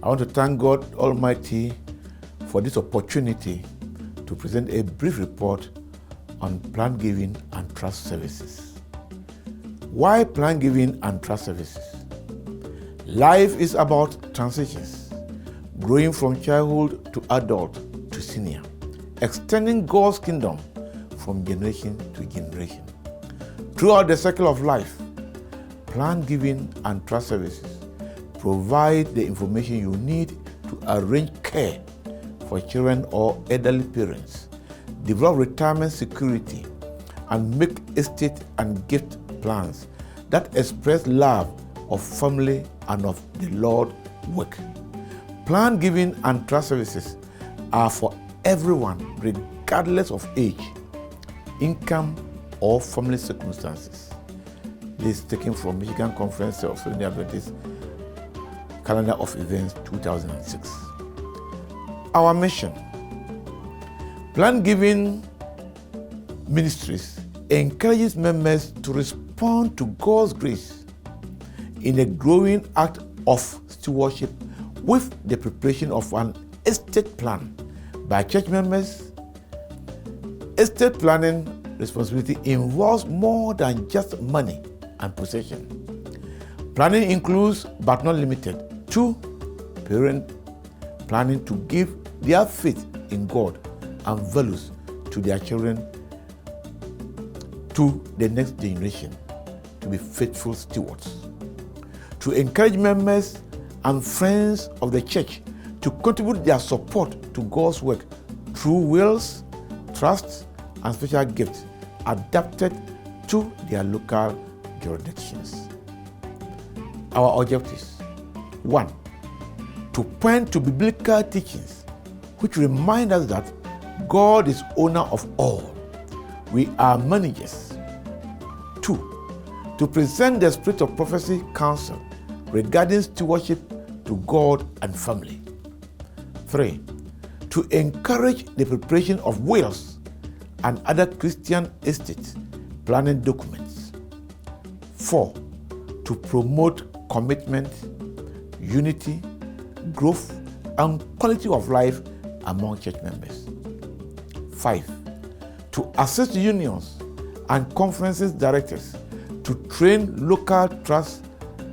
I want to thank God Almighty for this opportunity to present a brief report on Plan Giving and Trust Services. Why Plan Giving and Trust Services? Life is about transitions, growing from childhood to adult to senior, extending God's kingdom from generation to generation. Throughout the cycle of life, Plan Giving and Trust Services provide the information you need to arrange care for children or elderly parents, develop retirement security, and make estate and gift plans that express love of family and of the Lord work. Plan Giving and Trust Services are for everyone regardless of age, income, or family circumstances. This is taken from Michigan Conference of Seventh-day Adventists Calendar of Events 2006. Our mission: Plan Giving Ministries encourages members to respond to God's grace in a growing act of stewardship with the preparation of an estate plan by church members. Estate planning responsibility involves more than just money and possession. Planning includes, but not limited to, parent planning to give their faith in God and values to their children, to the next generation, to be faithful stewards. To encourage members and friends of the church to contribute their support to God's work through wills, trusts, and special gifts adapted to their local jurisdictions. Our objectives: 1. To point to biblical teachings which remind us that God is owner of all. We are managers. 2. To present the spirit of prophecy counsel regarding stewardship to God and family. 3. To encourage the preparation of wills and other Christian estate planning documents. 4. To promote commitment, unity, growth, and quality of life among church members. 5. To assist unions and conferences directors to train local trust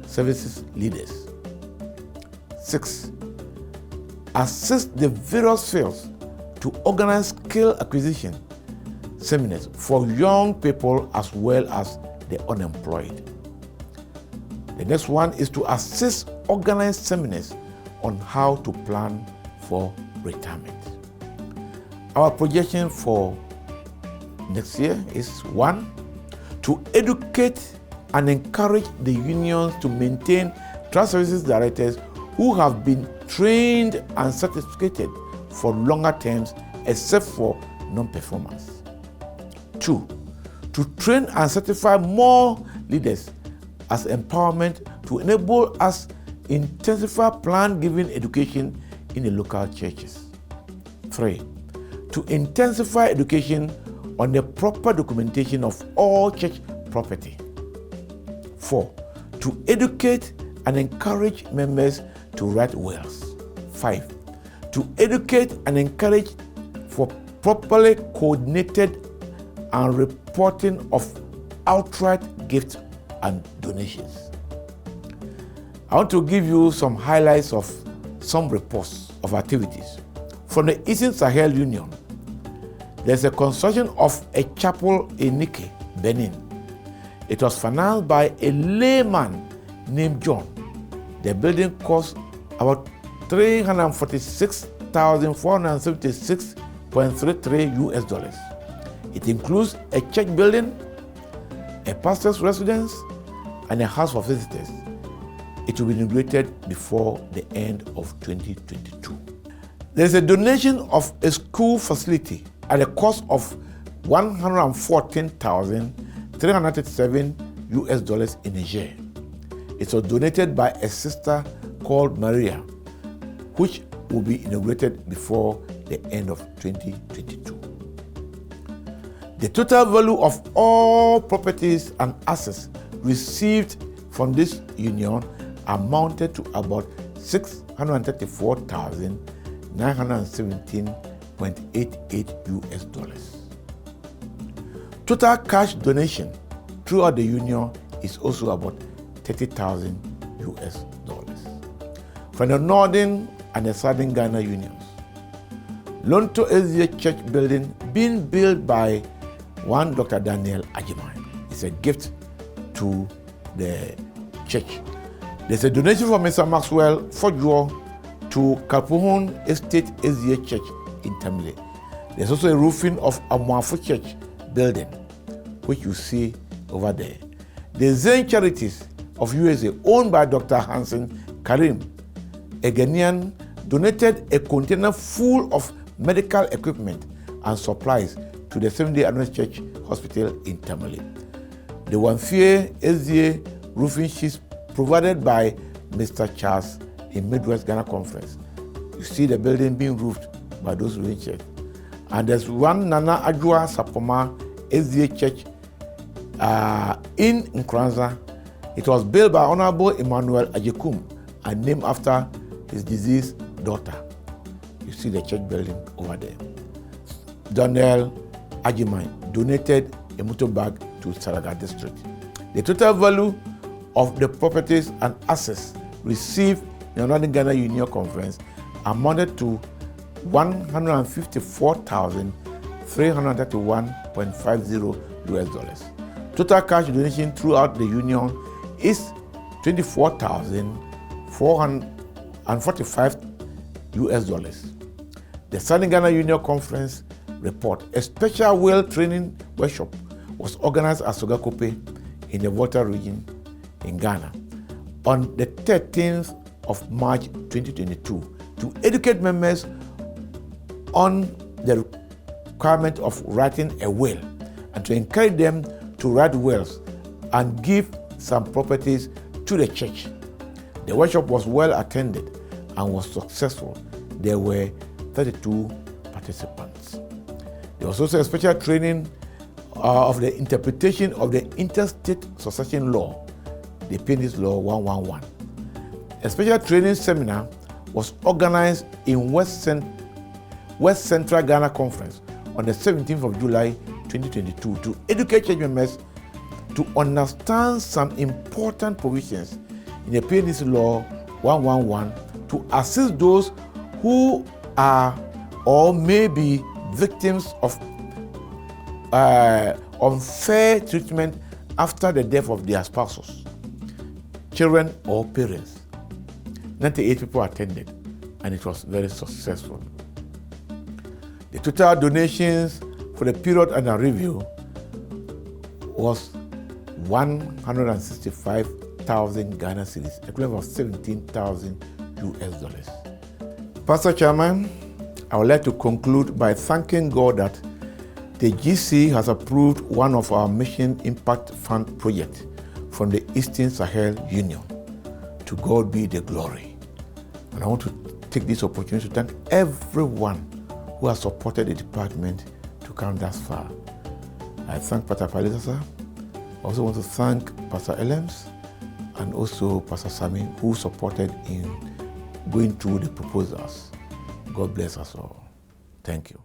services leaders. 6. Assist the various fields to organize skill acquisition seminars for young people as well as the unemployed. The next one is to assist organized seminars on how to plan for retirement. Our projection for next year is: 1. To educate and encourage the unions to maintain trust services directors who have been trained and certificated for longer terms except for non-performance. 2. To train and certify more leaders as empowerment to enable us intensify Plan Giving education in the local churches. 3. To intensify education on the proper documentation of all church property. 4. To educate and encourage members to write wills. 5. To educate and encourage for properly coordinated and reporting of outright gifts and donations. I want to give you some highlights of some reports of activities. From the Eastern Sahel Union, there's a construction of a chapel in Nike, Benin. It was financed by a layman named John. The building cost about $346,476.33 US. It includes a church building, a pastor's residence, and a house for visitors. It will be inaugurated before the end of 2022. There is a donation of a school facility at a cost of $114,337 US in Niger. It was donated by a sister called Maria, which will be inaugurated before the end of 2022. The total value of all properties and assets received from this union amounted to about $600 $134,917.88. Total cash donation throughout the union is also about $30,000 from the Northern and the Southern Ghana unions. Lonto SDA Church building being built by one Dr. Daniel Agyemang is a gift to the church. There's a donation from Mr. Maxwell Fodjo to Kalpuhon Estate SDA Church in Tamale. There's also a roofing of Amuafo Church building, which you see over there. The Zen Charities of USA, owned by Dr. Hansen Karim, a Ghanaian, donated a container full of medical equipment and supplies to the Seventh-day Adventist Church Hospital in Tamale. The Wamfie SDA roofing sheets provided by Mr. Charles in Midwest Ghana Conference. You see the building being roofed by those roofing church. And there's one Nana Adjoa Sapoma SDA Church in Nkranza. It was built by Honorable Emmanuel Ajekum and named after his deceased daughter. You see the church building over there. Daniel Agyemang donated a motor bag to Salaga district. The total value of the properties and assets received in the Northern Ghana Union Conference amounted to $154,331.50. Total cash donation throughout the union is $24,445. The Southern Ghana Union Conference report, a special whale training workshop was organized at Sogakope in the Volta region in Ghana on the 13th of March 2022 to educate members on the requirement of writing a will and to encourage them to write wills and give some properties to the church. The workshop was well attended and was successful. There were 32 participants. There was also a special training of the interpretation of the interstate succession law, the Penis Law 111. A special training seminar was organized in West Central Ghana Conference on the 17th of July 2022 to educate church members to understand some important provisions in the Penis Law 111 to assist those who are or may be victims of unfair treatment after the death of their spouses, children or parents. 98 people attended and it was very successful. The total donations for the period under review was 165,000 Ghana cedis, equivalent of $17,000. Pastor Chairman, I would like to conclude by thanking God that the GC has approved one of our Mission Impact Fund projects from the Eastern Sahel Union. To God be the glory. And I want to take this opportunity to thank everyone who has supported the department to come thus far. I thank Pastor Palisasa. I also want to thank Pastor Elems and also Pastor Sami, who supported in going through the proposals. God bless us all. Thank you.